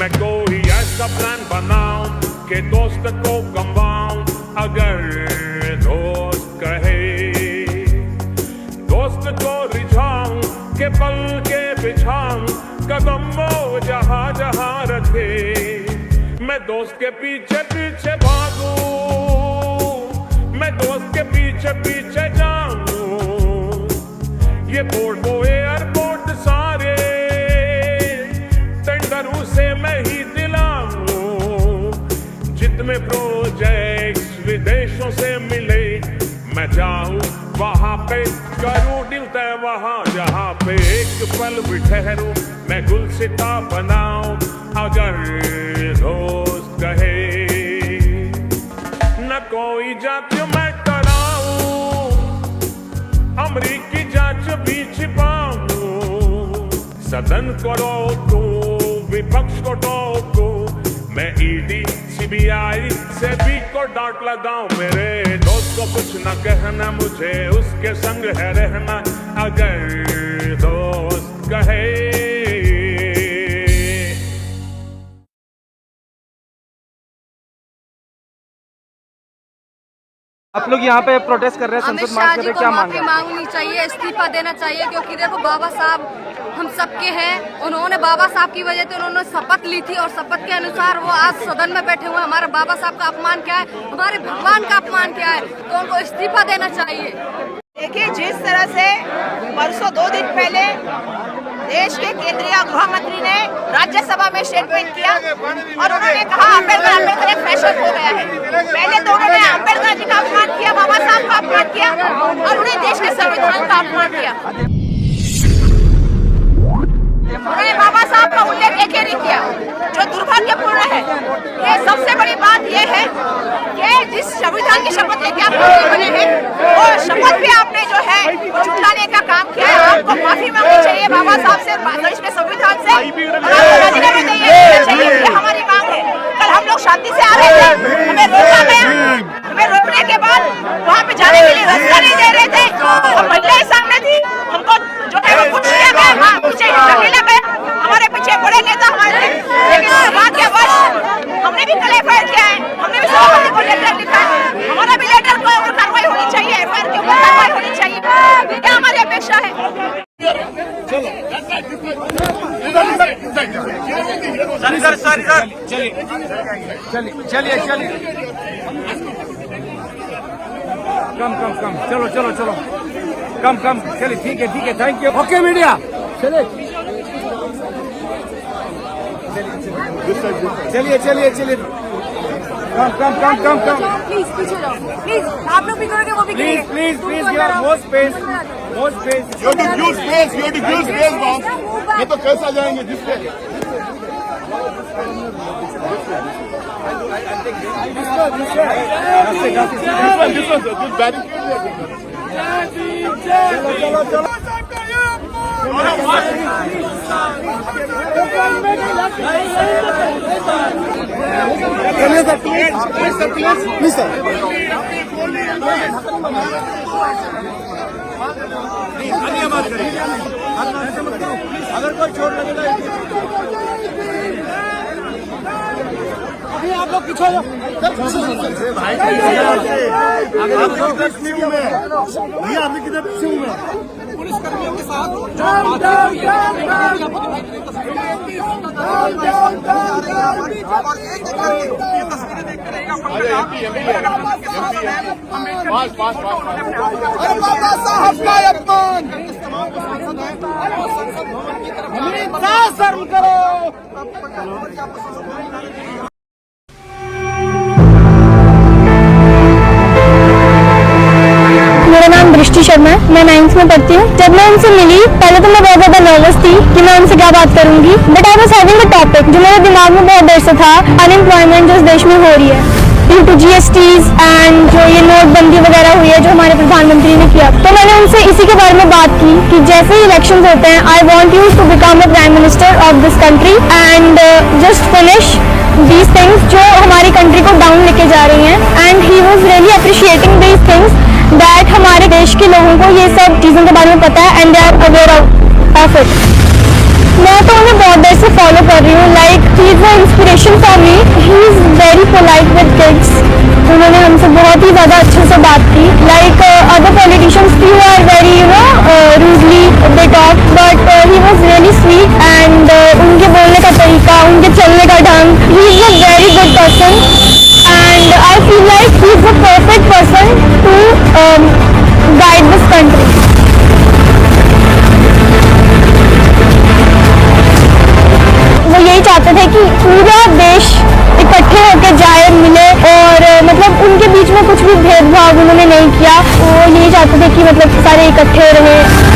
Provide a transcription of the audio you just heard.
मैं कोई ऐसा प्लान बनाऊं कि दोस्त को गंवाऊं, अगर दोस्त कहे दोस्त को रिझाऊं के पल के बिछाऊं, कदम वो जहां जहां रखे, मैं दोस्त के पीछे पीछे भागूं, मैं दोस्त के पीछे पीछे जाऊं, ये पोर्ट वो एयरपोर्ट सारे टेंडरों से मैं ही दिलाऊं, जितने प्रोजेक्ट्स विदेशों से मिले, मैं जाऊं वहां पे, करूं दिल तय वहां जहां पे एक पल भी ठहरूं, मैं गुलसिता बनाऊं, अगर दोस्त कहे न कोई जांच मैं कराऊं, अमरीकी जांच भी छिपाऊं, सदन को रोकूं, विपक्ष को टोकूं, मैं ईडी सीबीआई से भी को डांट लगाऊं, मेरे दोस्त को कुछ न कहना, मुझे उसके संग है रहना, अगर दोस्त कहे। आप लोग यहाँ पे प्रोटेस्ट कर रहे हैं, संसद मार्च कर रहे हैं, क्या मांग रहे हैं? मांगनी चाहिए, इस्तीफा देना चाहिए, क्योंकि देखो बाबा साहब हम सबके हैं, उन्होंने बाबा साहब की वजह से उन्होंने शपथ ली थी और शपथ के अनुसार वो आज सदन में बैठे हुए। हमारे बाबा साहब का अपमान क्या है, हमारे भगवान का अपमान क्या है, तो उनको इस्तीफा देना चाहिए। देखिए, जिस तरह से परसों 2 दिन पहले देश के केंद्रीय गृह मंत्री ने राज्यसभा में स्टेटमेंट किया और उन्होंने कहा अम्बेडकर एक फैशन हो गया है। पहले तो उन्होंने अम्बेडकर जी का अपमान किया, बाबा साहब का अपमान किया और उन्हें देश के संविधान का अपमान किया। उन्होंने बाबा साहब का उल्लेख एक ही नहीं किया, जो दुर्भाग्यपूर्ण है। ये सबसे बड़ी बात ये है कि जिस संविधान की शपथ लेके आप बने हैं, वो शपथ भी आपने जो है झुठलाने का काम किया है। आपको माफी मांगनी चाहिए बाबा साहब से, देश के संविधान से, और आपको राजीनामा देना चाहिए। ये हमारी मांग है। कल हम लोग शांति से आ रहे थे, हमें रोका गया, हमें रोकने के बाद वहाँ पे जाने के लिए रास्ता नहीं दे रहे थे और महिलाएं सामने थी, हमको जो है वो पूछ लिया गया, हाँ पीछे धकेला गया, हमारे पीछे बड़े नेता हमारे, लेकिन दुर्भाग्यवश हमने भी कल एफआईआर किया है, हमने भी सभापति को लेटर लिखा है, हमारा भी लेटर के ऊपर कार्रवाई होनी चाहिए, एफआईआर के ऊपर कार्रवाई होनी चाहिए, ये हमारी अपेक्षा है। चलिए कम चलो कम चलिए, ठीक है, थैंक यू। ओके मीडिया, चलिए कम प्लीज पीछे जाओ, प्लीज आप लोग भी करोगे, वो भी करेंगे। Please give more space. You have to give space, boss. ये तो कैसा जाएंगे जिससे? Please, sir. अगर कोई चोट लगेगा, अभी आप लोग पीछे हो जाओ। भैया आपने किधर पीछे हूँ मैं? पुलिस कर्मियों के साथ बाबा साहब का अपमान, शर्म करो। मेरा नाम दृष्टि शर्मा है, मैं 9th में पढ़ती हूँ। जब मैं उनसे मिली, पहले तो मैं बहुत ज्यादा नर्वस थी कि मैं उनसे क्या बात करूंगी, but I was having a topic जो मेरे दिमाग में बहुत देर से था, अनएम्प्लॉयमेंट जो इस देश में हो रही है ड्यू टू GSTs एंड जो ये नोटबंदी वगैरह हुई है जो हमारे प्रधानमंत्री ने किया। तो मैंने उनसे इसी के बारे में बात की कि जैसे ही इलेक्शंस होते हैं, I want you to become a prime minister of this country and just finish these things जो हमारी कंट्री को डाउन लेके जा रही हैं। And he was really appreciating these things that हमारे देश के लोगों को ये सब चीज़ों के बारे में पता है and they are aware of it. मैं तो उन्हें बहुत देर से फॉलो कर रही हूँ, लाइक ही इज माई होकर जाए, मिले और मतलब उनके बीच में कुछ भी भेदभाव उन्होंने नहीं किया। वो यही चाहते थे कि मतलब सारे इकट्ठे रहे।